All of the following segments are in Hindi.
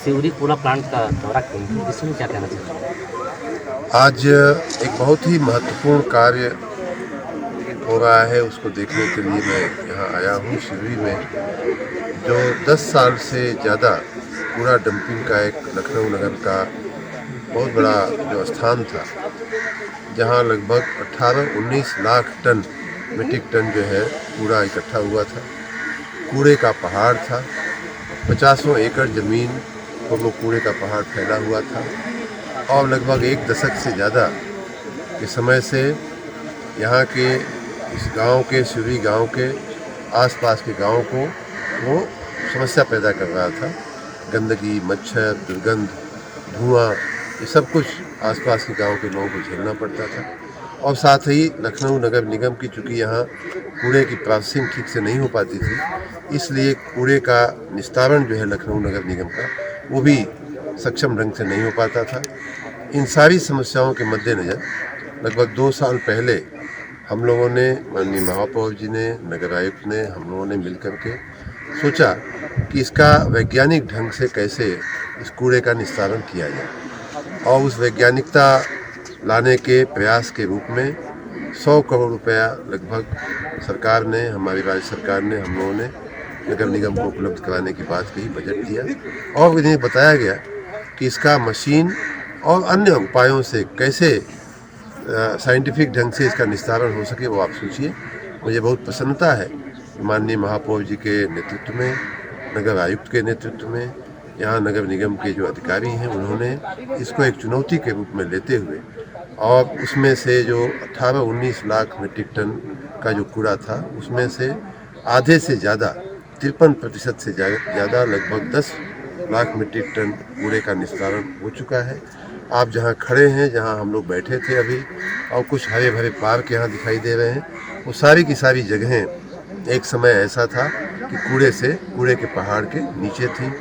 सिवरी कूड़ा प्लांट का दौरा किए, इसमें क्या कहना चाहिए? आज एक बहुत ही महत्वपूर्ण कार्य हो रहा है, उसको देखने के लिए मैं यहाँ आया हूँ। सिवरी में जो 10 साल से ज़्यादा कूड़ा डंपिंग का एक लखनऊ नगर का बहुत बड़ा जो स्थान था, जहाँ लगभग 18-19 लाख टन मीट्रिक टन जो है कूड़ा इकट्ठा हुआ था। कूड़े का पहाड़ था, 50 एकड़ ज़मीन पर वो कूड़े का पहाड़ फैला हुआ था और लगभग एक दशक से ज़्यादा के समय से यहाँ के इस गांव के, सिवरी गांव के आसपास के गांव को वो समस्या पैदा कर रहा था। गंदगी, मच्छर, दुर्गंध, धुआं, ये सब कुछ आसपास के गांव के लोगों को झेलना पड़ता था। और साथ ही लखनऊ नगर निगम की, चूँकि यहाँ कूड़े की प्रोसेसिंग ठीक से नहीं हो पाती थी, इसलिए कूड़े का निस्तारण जो है लखनऊ नगर निगम का, वो भी सक्षम ढंग से नहीं हो पाता था। इन सारी समस्याओं के मद्देनज़र लगभग 2 साल पहले हम लोगों ने, माननीय महापौर जी ने, नगर आयुक्त ने, हम लोगों ने मिलकर के सोचा कि इसका वैज्ञानिक ढंग से कैसे इस कूड़े का निस्तारण किया जाए। और उस वैज्ञानिकता लाने के प्रयास के रूप में 100 करोड़ रुपया लगभग सरकार ने, हमारी राज्य सरकार ने, हम लोगों ने नगर निगम को उपलब्ध कराने की बात कही, बजट दिया और इन्हें बताया गया कि इसका मशीन और अन्य उपायों से कैसे साइंटिफिक ढंग से इसका निस्तारण हो सके, वो आप सोचिए। मुझे बहुत प्रसन्नता है कि माननीय महापौर जी के नेतृत्व में, नगर आयुक्त के नेतृत्व में, यहाँ नगर निगम के जो अधिकारी हैं, उन्होंने इसको एक चुनौती के रूप में लेते हुए और उसमें से जो 18-19 लाख मीट्रिक टन का जो कूड़ा था, उसमें से आधे से ज़्यादा 53% से ज़्यादा लगभग 10 लाख मीट्रिक टन कूड़े का निस्तारण हो चुका है। आप जहाँ खड़े हैं, जहाँ हम लोग बैठे थे अभी, और कुछ हरे भरे पार्क यहाँ दिखाई दे रहे हैं, वो सारी की सारी जगहें एक समय ऐसा था कि कूड़े के पहाड़ के नीचे थी।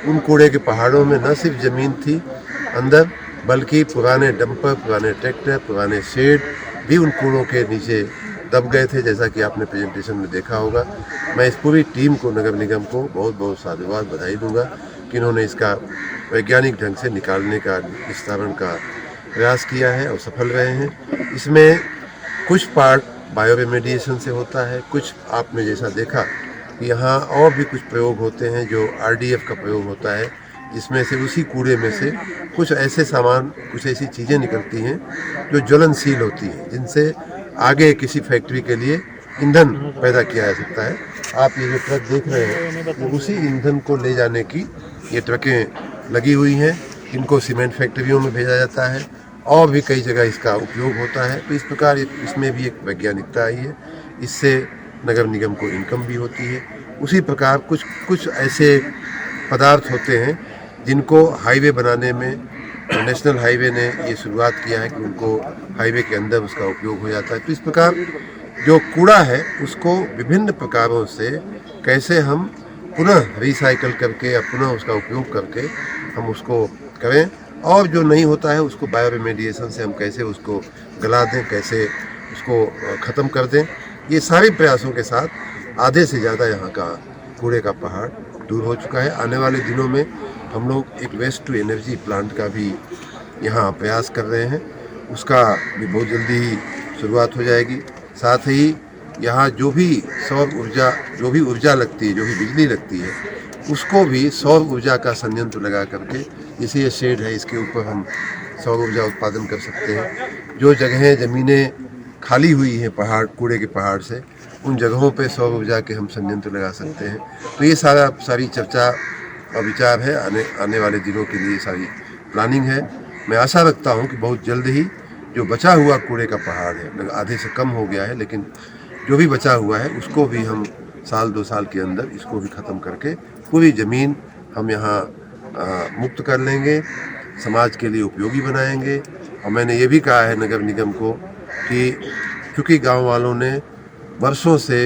उन कूड़े के पहाड़ों में न सिर्फ ज़मीन थी अंदर, बल्कि पुराने डंपर, पुराने ट्रैक्टर, पुराने शेड भी उन कूड़ों के नीचे दब गए थे, जैसा कि आपने प्रेजेंटेशन में देखा होगा। मैं इस पूरी टीम को, नगर निगम को बहुत बहुत साधुवाद, बधाई दूंगा कि इन्होंने इसका वैज्ञानिक ढंग से निकालने का, निस्तारण का प्रयास किया है और सफल रहे हैं। इसमें कुछ पार्ट बायो रेमेडिएशन से होता है, कुछ आपने जैसा देखा कि यहाँ और भी कुछ प्रयोग होते हैं जो RDF का प्रयोग होता है, जिसमें से उसी कूड़े में से कुछ ऐसे सामान, कुछ ऐसी चीज़ें निकलती हैं जो ज्वलनशील होती हैं, जिनसे आगे किसी फैक्ट्री के लिए ईंधन पैदा किया जा सकता है। आप ये जो ट्रक देख रहे हैं, वो उसी ईंधन को ले जाने की ये ट्रकें लगी हुई हैं। इनको सीमेंट फैक्ट्रियों में भेजा जाता है और भी कई जगह इसका उपयोग होता है। तो इस प्रकार इसमें भी एक वैज्ञानिकता आई है, इससे नगर निगम को इनकम भी होती है। उसी प्रकार कुछ ऐसे पदार्थ होते हैं जिनको हाईवे बनाने में, नेशनल हाईवे ने ये शुरुआत किया है कि उनको हाईवे के अंदर उसका उपयोग हो जाता है। तो इस प्रकार जो कूड़ा है उसको विभिन्न प्रकारों से कैसे हम पुनः रिसाइकल करके या पुनः उसका उपयोग करके हम उसको करें, और जो नहीं होता है उसको बायो रेमेडिएशन से हम कैसे उसको गला दें, कैसे उसको ख़त्म कर दें। ये सारे प्रयासों के साथ आधे से ज़्यादा यहाँ का कूड़े का पहाड़ दूर हो चुका है। आने वाले दिनों में हम लोग एक वेस्ट टू एनर्जी प्लांट का भी यहाँ प्रयास कर रहे हैं, उसका भी बहुत जल्दी ही शुरुआत हो जाएगी। साथ ही यहाँ जो भी सौर ऊर्जा, जो भी ऊर्जा लगती है, जो भी बिजली लगती है, उसको भी सौर ऊर्जा का संयंत्र लगा करके, जैसे ये शेड है, इसके ऊपर हम सौर ऊर्जा उत्पादन कर सकते हैं। जो जगहें, ज़मीनें खाली हुई हैं पहाड़, कूड़े के पहाड़ से, उन जगहों पे सौर ऊर्जा के हम संयंत्र लगा सकते हैं। तो ये सारी चर्चा और विचार है, आने वाले दिनों के लिए सारी प्लानिंग है। मैं आशा रखता हूँ कि बहुत जल्द ही जो बचा हुआ कूड़े का पहाड़ है, आधे से कम हो गया है, लेकिन जो भी बचा हुआ है उसको भी हम 1-2 साल के अंदर इसको भी ख़त्म करके पूरी ज़मीन हम यहाँ मुक्त कर लेंगे, समाज के लिए उपयोगी बनाएंगे। और मैंने ये भी कहा है नगर निगम को कि क्योंकि गांव वालों ने वर्षों से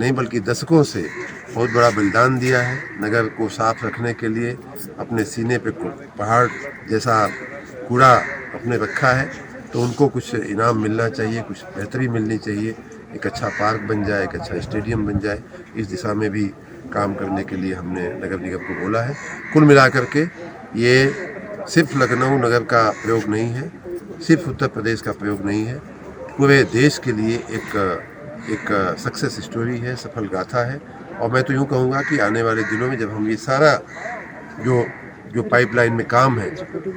नहीं बल्कि दशकों से बहुत बड़ा बलिदान दिया है नगर को साफ रखने के लिए, अपने सीने पे पहाड़ जैसा कूड़ा अपने रखा है, तो उनको कुछ इनाम मिलना चाहिए, कुछ बेहतरी मिलनी चाहिए। एक अच्छा पार्क बन जाए, एक अच्छा स्टेडियम बन जाए, इस दिशा में भी काम करने के लिए हमने नगर निगम को बोला है। कुल मिलाकर के ये सिर्फ लखनऊ नगर का प्रयोग नहीं है, सिर्फ उत्तर प्रदेश का प्रयोग नहीं है, पूरे देश के लिए एक सक्सेस स्टोरी है, सफल गाथा है। और मैं तो यूँ कहूँगा कि आने वाले दिनों में जब हम ये सारा जो पाइपलाइन में काम है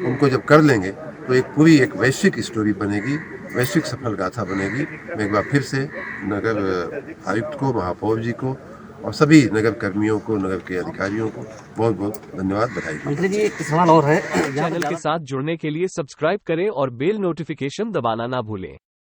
उनको जब कर लेंगे तो एक पूरी एक वैश्विक स्टोरी बनेगी, वैश्विक सफल गाथा बनेगी। मैं एक बार फिर से नगर आयुक्त को, महापौर जी को और सभी नगर कर्मियों को, नगर के अधिकारियों को बहुत बहुत धन्यवाद, बधाई। मंत्री जी, एक सवाल और है। चैनल के साथ जुड़ने के लिए सब्सक्राइब करें और बेल नोटिफिकेशन दबाना ना भूलें।